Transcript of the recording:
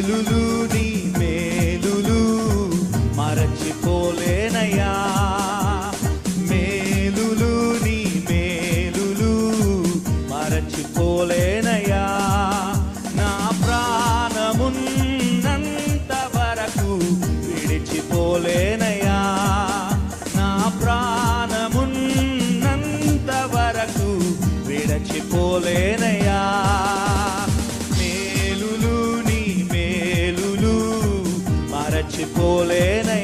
నీ మేలులు మరచిపోలేనయ్యా. మేలులు నీ మేలులు మరచిపోలేనయ్యా. నా ప్రాణమున్నంత వరకు విడిచిపోలేనయ్యా. నా ప్రాణమున్నంత వరకు విడిచిపోలేనయ్యా. మరచిపోలేనయ్యా.